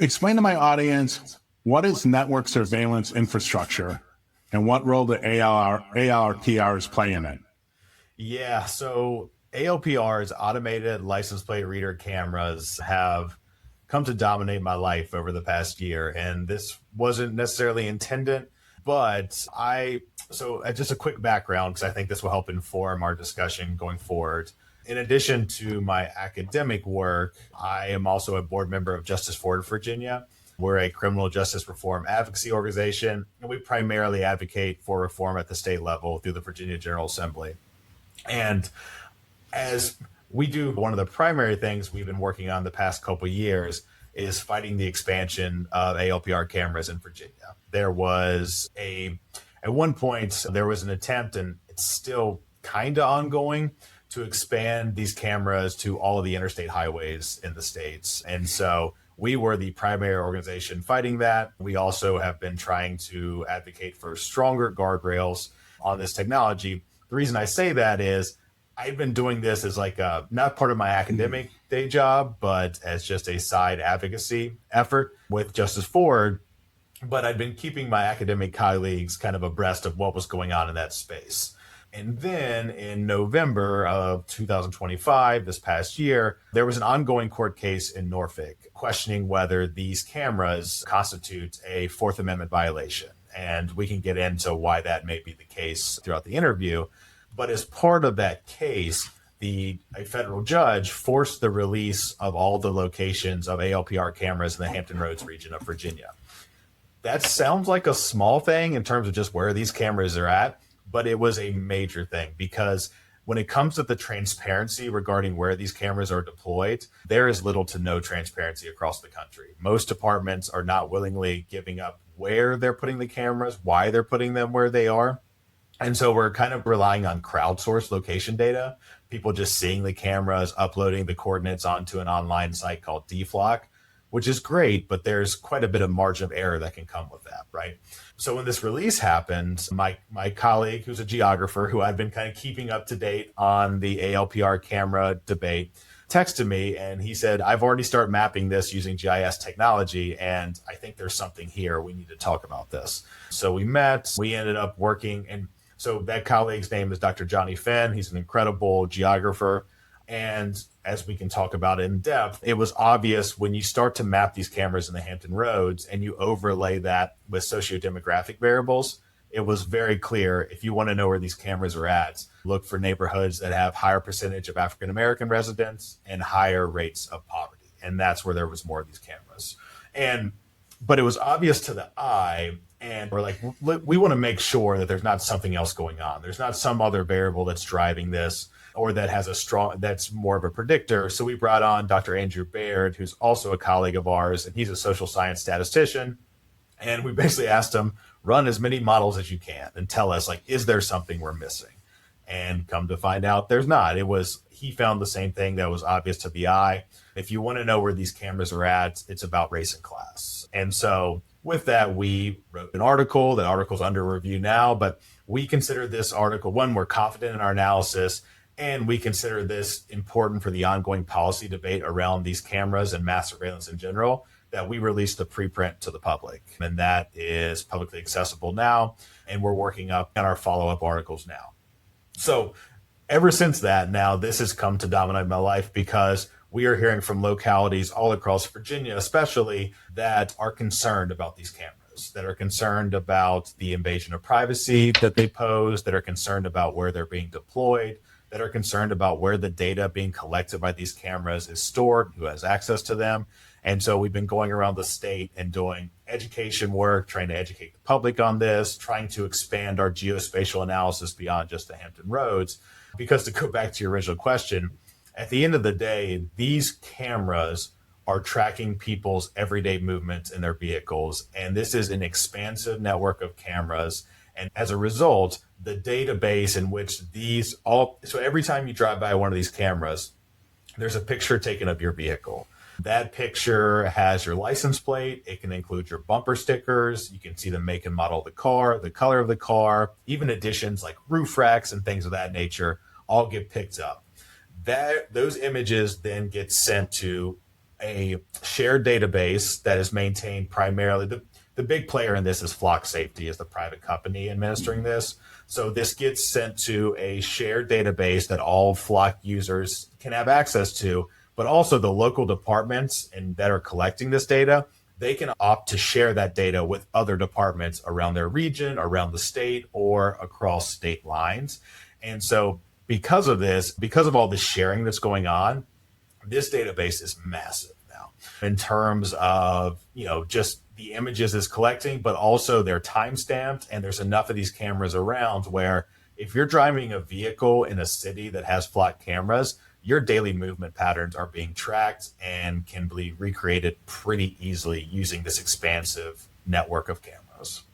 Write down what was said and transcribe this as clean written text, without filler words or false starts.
Explain to my audience, what is network surveillance infrastructure and what role do ALPRs play in it? Yeah, so ALPRs, automated license plate reader cameras, have come to dominate my life over the past year. And this wasn't necessarily intended, but just a quick background, because I think this will help inform our discussion going forward. In addition to my academic work, I am also a board member of Justice Forward Virginia. We're a criminal justice reform advocacy organization, and we primarily advocate for reform at the state level through the Virginia General Assembly. And as we do, one of the primary things we've been working on the past couple of years is fighting the expansion of ALPR cameras in Virginia. At one point, there was an attempt, and it's still kind of ongoing, to expand these cameras to all of the interstate highways in the states. And so we were the primary organization fighting that. We also have been trying to advocate for stronger guardrails on this technology. The reason I say that is I've been doing this as not part of my academic day job, but as just a side advocacy effort with Justice Forward. But I've been keeping my academic colleagues kind of abreast of what was going on in that space. And then in November of 2025, this past year, there was an ongoing court case in Norfolk questioning whether these cameras constitute a Fourth Amendment violation. And we can get into why that may be the case throughout the interview. But as part of that case, a federal judge forced the release of all the locations of ALPR cameras in the Hampton Roads region of Virginia. That sounds like a small thing in terms of just where these cameras are at, but it was a major thing because when it comes to the transparency regarding where these cameras are deployed, there is little to no transparency across the country. Most departments are not willingly giving up where they're putting the cameras, why they're putting them where they are. And so we're kind of relying on crowdsourced location data, people just seeing the cameras, uploading the coordinates onto an online site called DFlock, which is great, but there's quite a bit of margin of error that can come with that, right? So when this release happened, my colleague, who's a geographer, who I've been kind of keeping up to date on the ALPR camera debate, texted me and he said, I've already started mapping this using GIS technology, and I think there's something here. We need to talk about this. So we met, we ended up working, and so that colleague's name is Dr. Johnny Finn. He's an incredible geographer. And as we can talk about in depth, it was obvious when you start to map these cameras in the Hampton Roads and you overlay that with sociodemographic variables, it was very clear if you want to know where these cameras are at, look for neighborhoods that have higher percentage of African-American residents and higher rates of poverty. And that's where there was more of these cameras. But it was obvious to the eye. And we're like, we want to make sure that there's not something else going on. There's not some other variable that's driving this or that has that's more of a predictor. So we brought on Dr. Andrew Baird, who's also a colleague of ours, and he's a social science statistician. And we basically asked him, run as many models as you can and tell us, is there something we're missing? And come to find out there's not. He found the same thing that was obvious to the eye. If you want to know where these cameras are at, it's about race and class. And so with that, we wrote an article. That article's under review now, but we consider this article, one, we're confident in our analysis, and we consider this important for the ongoing policy debate around these cameras and mass surveillance in general, that we released the preprint to the public. And that is publicly accessible now, and we're working up on our follow-up articles now. So ever since that, now this has come to dominate my life because we are hearing from localities all across Virginia, especially, that are concerned about these cameras, that are concerned about the invasion of privacy that they pose, that are concerned about where they're being deployed, that are concerned about where the data being collected by these cameras is stored, who has access to them. And so we've been going around the state and doing education work, trying to educate the public on this, trying to expand our geospatial analysis beyond just the Hampton Roads. Because to go back to your original question, at the end of the day, these cameras are tracking people's everyday movements in their vehicles. And this is an expansive network of cameras. And as a result, the database in which so every time you drive by one of these cameras, there's a picture taken of your vehicle. That picture has your license plate. It can include your bumper stickers. You can see the make and model of the car, the color of the car, even additions like roof racks and things of that nature all get picked up. Those images then get sent to a shared database that is maintained primarily. The big player in this is Flock Safety, is the private company administering this. So this gets sent to a shared database that all Flock users can have access to, but also the local departments and that are collecting this data, they can opt to share that data with other departments around their region, around the state, or across state lines. And so because of this, because of all the sharing that's going on, this database is massive now in terms of, just the images it's collecting, but also they're time stamped, and there's enough of these cameras around where if you're driving a vehicle in a city that has Flock cameras, your daily movement patterns are being tracked and can be recreated pretty easily using this expansive network of cameras.